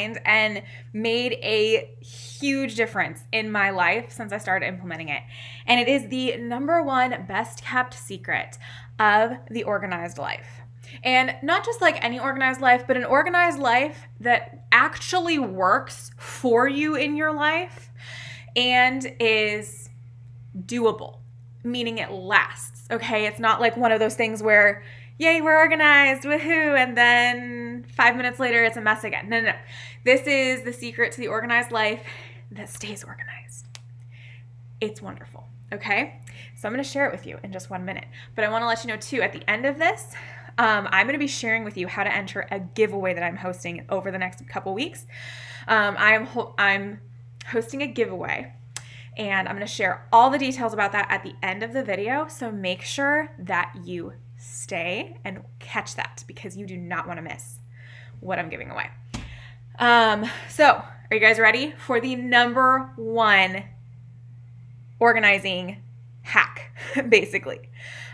mind and made a huge difference in my life since I started implementing it. And it is the number one best kept secret of the organized life. And not just like any organized life, but an organized life that actually works for you in your life and is doable, meaning it lasts, okay? It's not like one of those things where, yay, we're organized, woohoo, and then 5 minutes later it's a mess again. No. This is the secret to the organized life that stays organized. It's wonderful, okay? So I'm going to share it with you in just 1 minute. But I want to let you know too, at the end of this, I'm going to be sharing with you how to enter a giveaway that I'm hosting over the next couple weeks. I'm hosting a giveaway, and I'm going to share all the details about that at the end of the video. So make sure that you stay and catch that, because you do not want to miss what I'm giving away. So are you guys ready for the number one organizing hack, basically?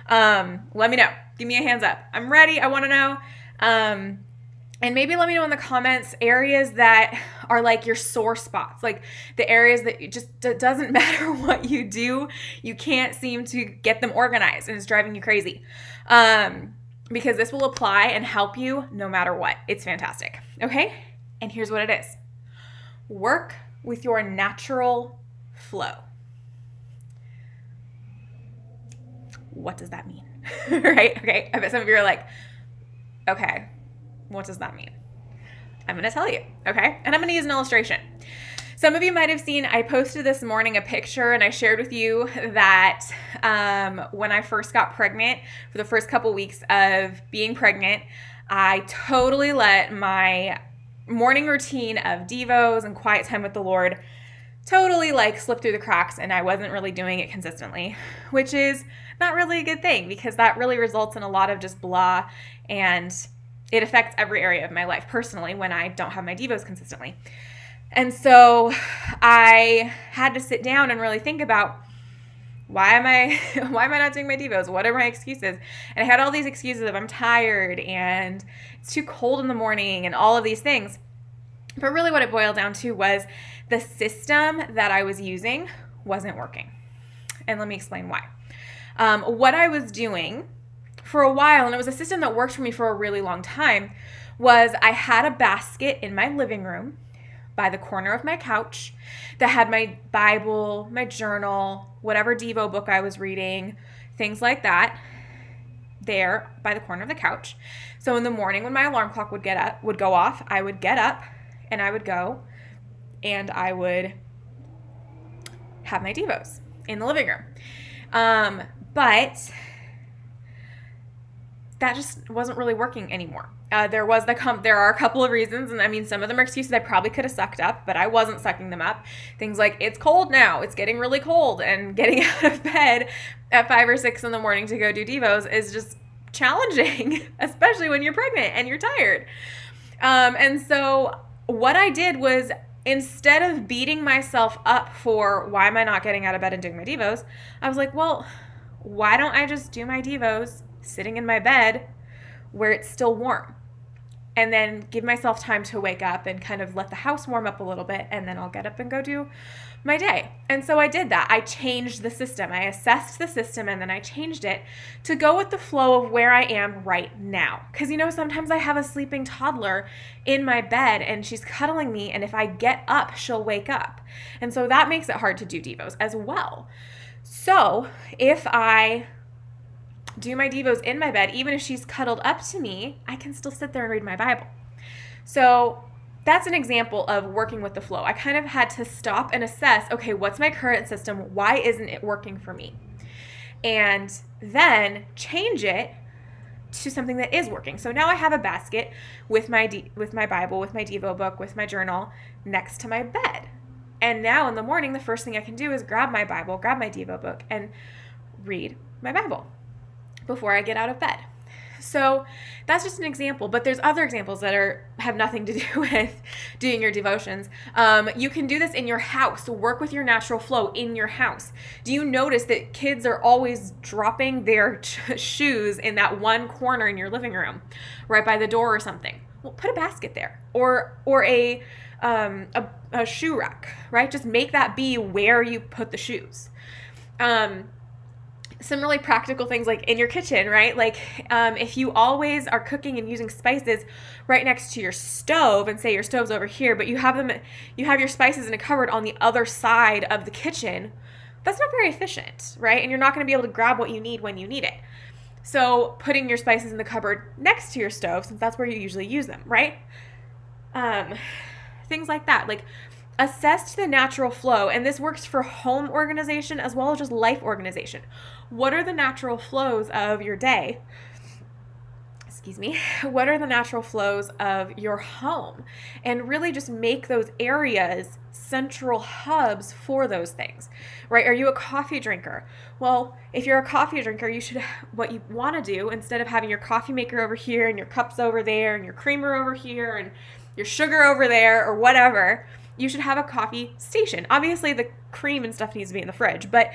Let me know. Give me a hands up. I'm ready. I want to know. And maybe let me know in the comments areas that are like your sore spots, like the areas that it just doesn't matter what you do, you can't seem to get them organized and it's driving you crazy. Because this will apply and help you no matter what. It's fantastic. Okay? And here's what it is. Work with your natural flow. What does that mean? Right? Okay. I bet some of you are like, okay, what does that mean? I'm going to tell you. Okay. And I'm going to use an illustration. Some of you might have seen, I posted this morning a picture and I shared with you that when I first got pregnant, for the first couple weeks of being pregnant, I totally let my morning routine of devos and quiet time with the Lord totally like slip through the cracks, and I wasn't really doing it consistently, which is not really a good thing because that really results in a lot of just blah, and it affects every area of my life personally when I don't have my devos consistently. And so I had to sit down and really think about why am I not doing my devos? What are my excuses? And I had all these excuses of I'm tired and it's too cold in the morning and all of these things. But really what it boiled down to was the system that I was using wasn't working. And let me explain why. What I was doing for a while, and it was a system that worked for me for a really long time, was I had a basket in my living room by the corner of my couch that had my Bible, my journal, whatever Devo book I was reading, things like that, there by the corner of the couch. So in the morning when my alarm clock would go off, I would get up and I would go and I would have my devos in the living room. But that just wasn't really working anymore. There are a couple of reasons, and I mean, some of them are excuses I probably could have sucked up, but I wasn't sucking them up. Things like, it's cold now, it's getting really cold, and getting out of bed at 5 or 6 in the morning to go do devos is just challenging, especially when you're pregnant and you're tired. And so what I did was, instead of beating myself up for why am I not getting out of bed and doing my devos, I was like, well, why don't I just do my devos sitting in my bed where it's still warm, and then give myself time to wake up and kind of let the house warm up a little bit, and then I'll get up and go do my day. And so I did that. I changed the system. I assessed the system, and then I changed it to go with the flow of where I am right now. Because, sometimes I have a sleeping toddler in my bed, and she's cuddling me, and if I get up, she'll wake up. And so that makes it hard to do devos as well. So if I do my devos in my bed, even if she's cuddled up to me, I can still sit there and read my Bible. So that's an example of working with the flow. I kind of had to stop and assess, okay, what's my current system? Why isn't it working for me? And then change it to something that is working. So now I have a basket with my Bible, with my Devo book, with my journal next to my bed. And now in the morning, the first thing I can do is grab my Bible, grab my Devo book, and read my Bible before I get out of bed. So that's just an example, but there's other examples that have nothing to do with doing your devotions. You can do this in your house. Work with your natural flow in your house. Do you notice that kids are always dropping their shoes in that one corner in your living room, right by the door or something? Well, put a basket there, or a shoe rack, right? Just make that be where you put the shoes. Some really practical things like in your kitchen, right? Like if you always are cooking and using spices right next to your stove, and say your stove's over here, but you have your spices in a cupboard on the other side of the kitchen, that's not very efficient, right? And you're not going to be able to grab what you need when you need it. So putting your spices in the cupboard next to your stove, since that's where you usually use them, right? Things like that. Like assess the natural flow, and this works for home organization as well as just life organization. What are the natural flows of your day? Excuse me. What are the natural flows of your home? And really just make those areas central hubs for those things, right? Are you a coffee drinker? Well, if you're a coffee drinker, what you want to do, instead of having your coffee maker over here and your cups over there and your creamer over here and your sugar over there or whatever, you should have a coffee station. Obviously, the cream and stuff needs to be in the fridge, but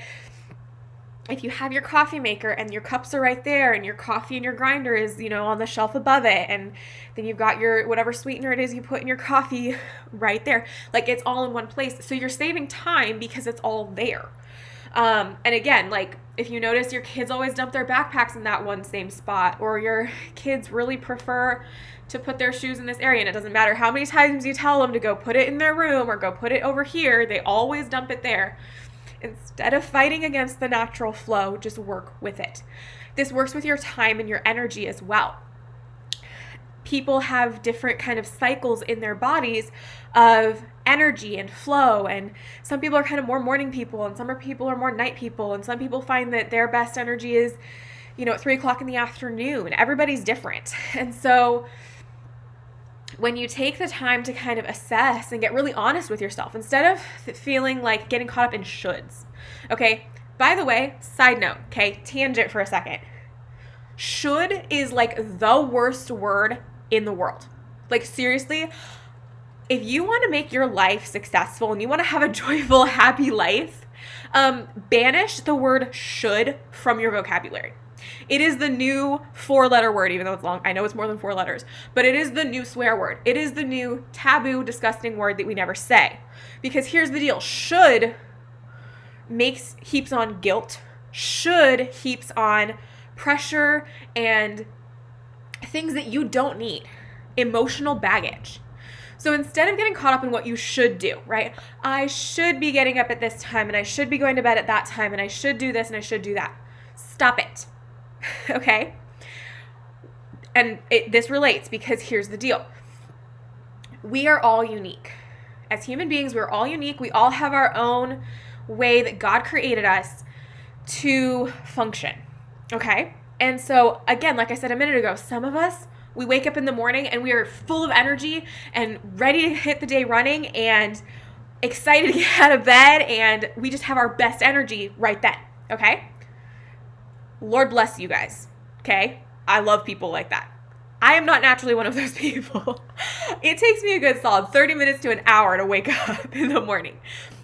if you have your coffee maker and your cups are right there and your coffee and your grinder is, on the shelf above it, and then you've got your whatever sweetener it is you put in your coffee right there, like it's all in one place. So you're saving time because it's all there. And again, like if you notice your kids always dump their backpacks in that one same spot, or your kids really prefer to put their shoes in this area, and it doesn't matter how many times you tell them to go put it in their room or go put it over here, they always dump it there. Instead of fighting against the natural flow, just work with it. This works with your time and your energy as well. People have different kind of cycles in their bodies of energy and flow, and some people are kind of more morning people, and some people are more night people, and some people find that their best energy is, at 3:00 in the afternoon. Everybody's different. And so when you take the time to kind of assess and get really honest with yourself, instead of feeling like getting caught up in shoulds. Okay, by the way, side note, okay, tangent for a second. Should is like the worst word in the world. Like seriously, if you want to make your life successful and you want to have a joyful, happy life, banish the word should from your vocabulary. It is the new 4-letter word, even though it's long. I know it's more than 4 letters, but it is the new swear word. It is the new taboo, disgusting word that we never say. Because here's the deal. Should heaps on guilt. Should heaps on pressure and things that you don't need. Emotional baggage. So instead of getting caught up in what you should do, right? I should be getting up at this time, and I should be going to bed at that time, and I should do this and I should do that. Stop it. Okay? And this relates because here's the deal. We are all unique. As human beings, we're all unique. We all have our own way that God created us to function. Okay? And so, again, like I said a minute ago, some of us, we wake up in the morning and we are full of energy and ready to hit the day running and excited to get out of bed, and we just have our best energy right then. Okay? Lord bless you guys, okay? I love people like that. I am not naturally one of those people. It takes me a good solid 30 minutes to an hour to wake up in the morning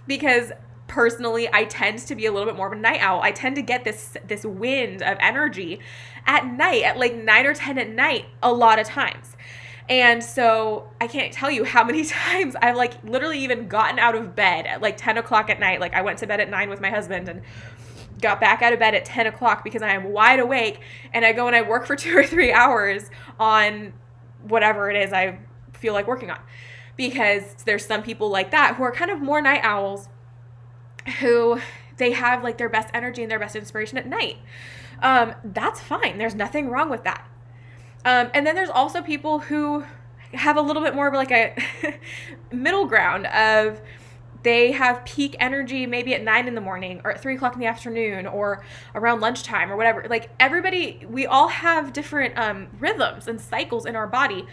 because personally, I tend to be a little bit more of a night owl. I tend to get this wind of energy at night, at like 9 or 10 at night a lot of times. And so I can't tell you how many times I've like literally even gotten out of bed at like 10 o'clock at night. Like I went to bed at 9 with my husband and got back out of bed at 10 o'clock because I am wide awake, and I go and I work for 2 or 3 hours on whatever it is I feel like working on. Because there's some people like that who are kind of more night owls who they have like their best energy and their best inspiration at night. That's fine. There's nothing wrong with that. And then there's also people who have a little bit more of like a middle ground of they have peak energy maybe at 9 in the morning or at 3 o'clock in the afternoon or around lunchtime or whatever. Like everybody, we all have different rhythms and cycles in our body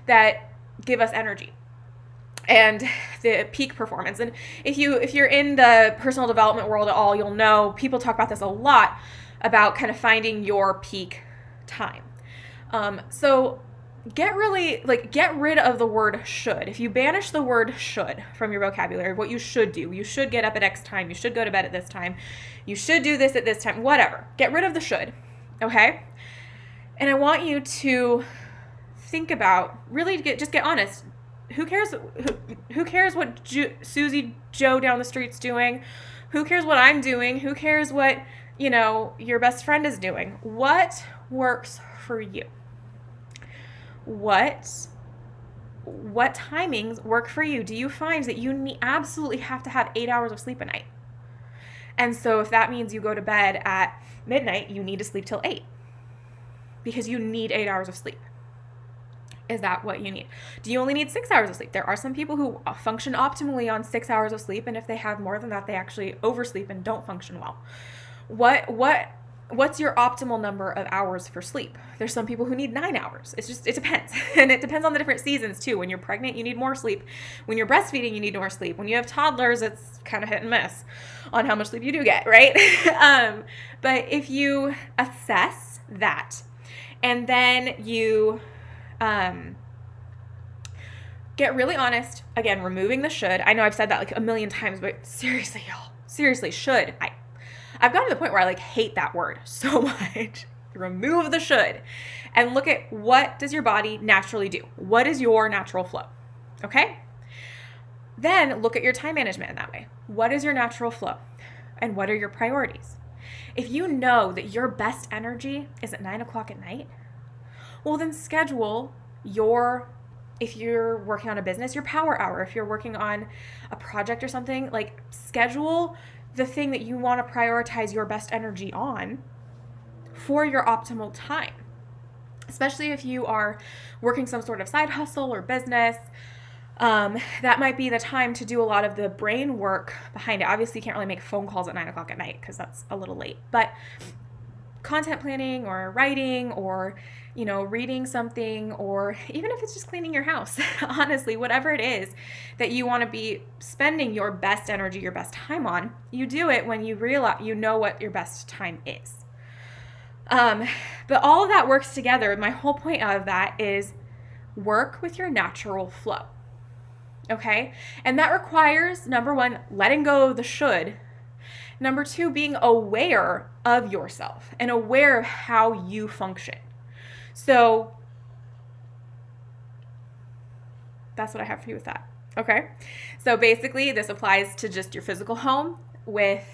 that give us energy and the peak performance. And if you're in the personal development world at all, you'll know people talk about this a lot about kind of finding your peak time. So get rid of the word should. If you banish the word should from your vocabulary, what you should do, you should get up at X time, you should go to bed at this time, you should do this at this time, whatever. Get rid of the should, okay? And I want you to think about, really just get honest. Who cares? Who cares what Susie Joe down the street's doing? Who cares what I'm doing? Who cares what, your best friend is doing? What works for you? What timings work for you? Do you find that you absolutely have to have 8 hours of sleep a night? And so if that means you go to bed at midnight, you need to sleep till 8 because you need 8 hours of sleep. Is that what you need? Do you only need 6 hours of sleep? There are some people who function optimally on 6 hours of sleep, and if they have more than that, they actually oversleep and don't function well. What's your optimal number of hours for sleep? There's some people who need 9 hours. It depends. And it depends on the different seasons too. When you're pregnant, you need more sleep. When you're breastfeeding, you need more sleep. When you have toddlers, it's kind of hit and miss on how much sleep you do get, right? But if you assess that, and then you get really honest, again, removing the should. I know I've said that like a million times, but seriously, y'all, should. I've gotten to the point where I hate that word so much. Remove the should and look at what does your body naturally do? What is your natural flow? Okay? Then look at your time management in that way. What is your natural flow? And what are your priorities? If you know that your best energy is at 9 o'clock at night, well, then schedule if you're working on a business, your power hour. If you're working on a project or something, schedule the thing that you want to prioritize your best energy on for your optimal time. Especially if you are working some sort of side hustle or business, that might be the time to do a lot of the brain work behind it. Obviously, you can't really make phone calls at 9 o'clock at night because that's a little late, but content planning or writing or, reading something, or even if it's just cleaning your house, honestly, whatever it is that you want to be spending your best energy, your best time on, you do it when you realize you know what your best time is. But all of that works together. My whole point of that is work with your natural flow. Okay? And that requires, number one, letting go of the should. Number two, being aware of yourself and aware of how you function. So that's what I have for you with that. Okay? So basically, this applies to just your physical home with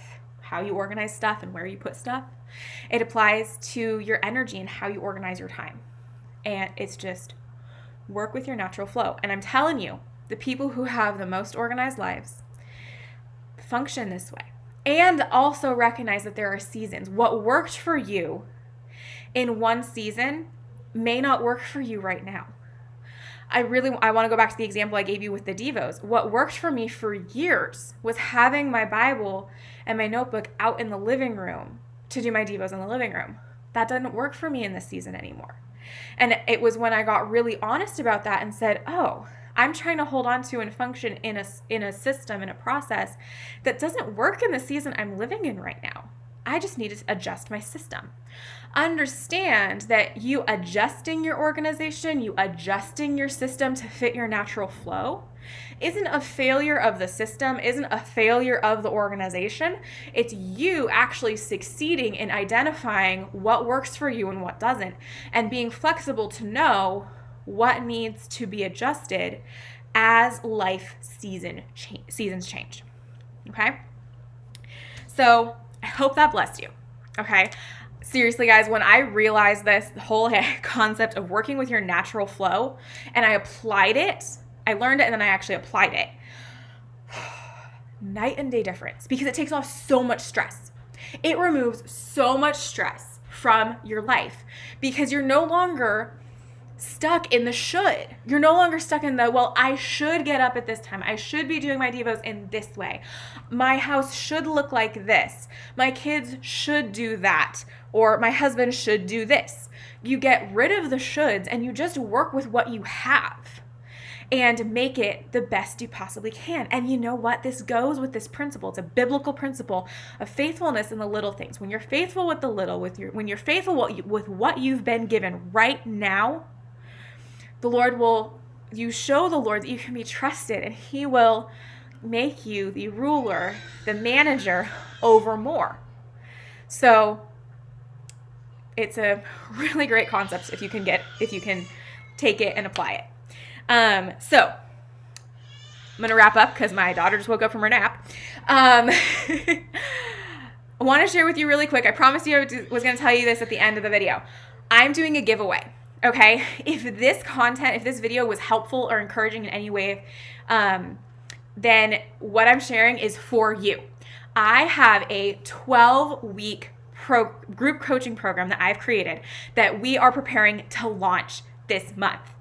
how you organize stuff and where you put stuff. It applies to your energy and how you organize your time. And it's just work with your natural flow. And I'm telling you, the people who have the most organized lives function this way. And also recognize that there are seasons. What worked for you in one season may not work for you right now. I want to go back to the example I gave you with the Devos. What worked for me for years was having my Bible and my notebook out in the living room to do my Devos in the living room. That doesn't work for me in this season anymore. And it was when I got really honest about that and said, oh, I'm trying to hold on to and function in a system, in a process that doesn't work in the season I'm living in right now. I just need to adjust my system. Understand that you adjusting your organization, you adjusting your system to fit your natural flow isn't a failure of the system, isn't a failure of the organization. It's you actually succeeding in identifying what works for you and what doesn't, and being flexible to know what needs to be adjusted as life seasons change. Okay? So I hope that blessed you. Okay? Seriously, guys, when I realized this, the whole concept of working with your natural flow, and I applied it, I learned it and then I actually applied it. Night and day difference, because it takes off so much stress. It removes so much stress from your life because you're no longer stuck in the should. You're no longer stuck in the, well, I should get up at this time. I should be doing my Devos in this way. My house should look like this. My kids should do that. Or my husband should do this. You get rid of the shoulds and you just work with what you have and make it the best you possibly can. And you know what? This goes with this principle. It's a biblical principle of faithfulness in the little things. When you're faithful with the little, when you're faithful with what you've been given right now, you show the Lord that you can be trusted, and He will make you the ruler, the manager over more. So it's a really great concept if you can take it and apply it. So I'm going to wrap up because my daughter just woke up from her nap. I want to share with you really quick. I promised you I was going to tell you this at the end of the video. I'm doing a giveaway. Okay, if this video was helpful or encouraging in any way, then what I'm sharing is for you. I have a 12-week group coaching program that I've created that we are preparing to launch this month.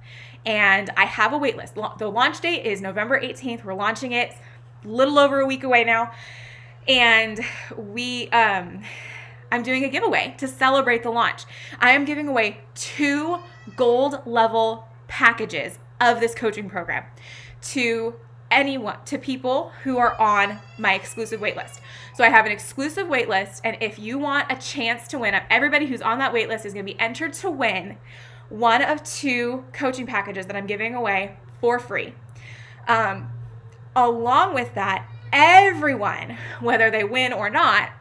And I have a wait list. The launch date is November 18th. We're launching it a little over a week away now. And I'm doing a giveaway to celebrate the launch. I am giving away 2 gold level packages of this coaching program to people who are on my exclusive waitlist. So I have an exclusive waitlist, and if you want a chance to win, everybody who's on that waitlist is going to be entered to win one of 2 coaching packages that I'm giving away for free. Along with that, everyone, whether they win or not,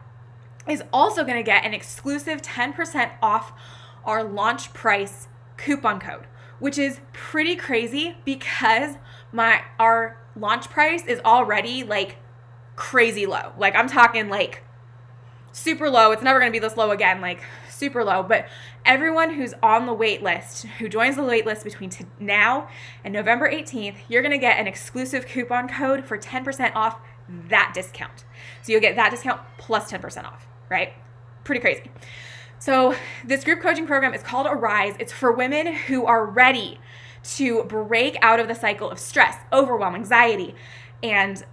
is also going to get an exclusive 10% off our launch price coupon code, which is pretty crazy because our launch price is already like crazy low. Like I'm talking like super low. It's never going to be this low again, like super low. But everyone who's on the wait list, who joins the wait list between now and November 18th, you're going to get an exclusive coupon code for 10% off that discount. So you'll get that discount plus 10% off, right? Pretty crazy. So this group coaching program is called Arise. It's for women who are ready to break out of the cycle of stress, overwhelm, anxiety, and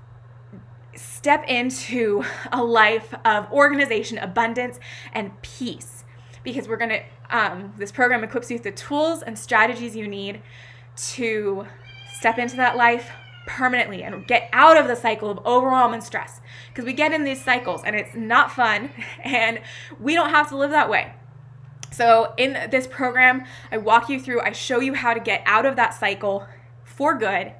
step into a life of organization, abundance, and peace. Because we're going to, this program equips you with the tools and strategies you need to step into that life permanently and get out of the cycle of overwhelm and stress. Because we get in these cycles and it's not fun, and we don't have to live that way. So in this program, I walk you through, I show you how to get out of that cycle for good.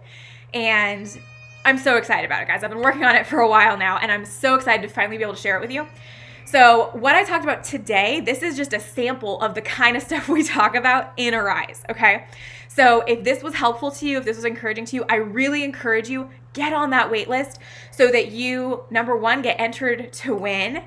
And I'm so excited about it, guys. I've been working on it for a while now, and I'm so excited to finally be able to share it with you. So what I talked about today, this is just a sample of the kind of stuff we talk about in Arise, okay? So if this was helpful to you, if this was encouraging to you, I really encourage you, get on that wait list so that you, number one, get entered to win.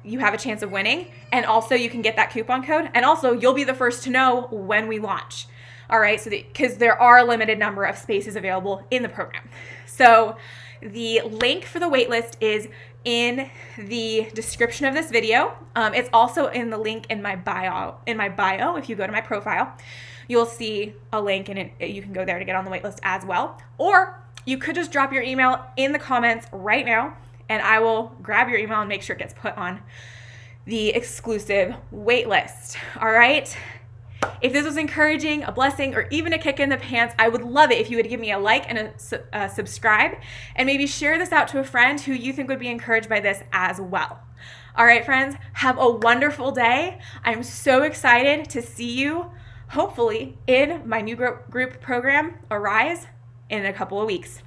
You have a chance of winning, and also you can get that coupon code, and also you'll be the first to know when we launch. All right, so because there are a limited number of spaces available in the program. So the link for the waitlist is in the description of this video. It's also in the link in my bio. If you go to my profile, you'll see a link, and you can go there to get on the waitlist as well. Or you could just drop your email in the comments right now, and I will grab your email and make sure it gets put on the exclusive waitlist. All right. If this was encouraging, a blessing, or even a kick in the pants, I would love it if you would give me a like and a subscribe, and maybe share this out to a friend who you think would be encouraged by this as well. All right, friends, have a wonderful day. I'm so excited to see you, hopefully, in my new group program, Arise, in a couple of weeks.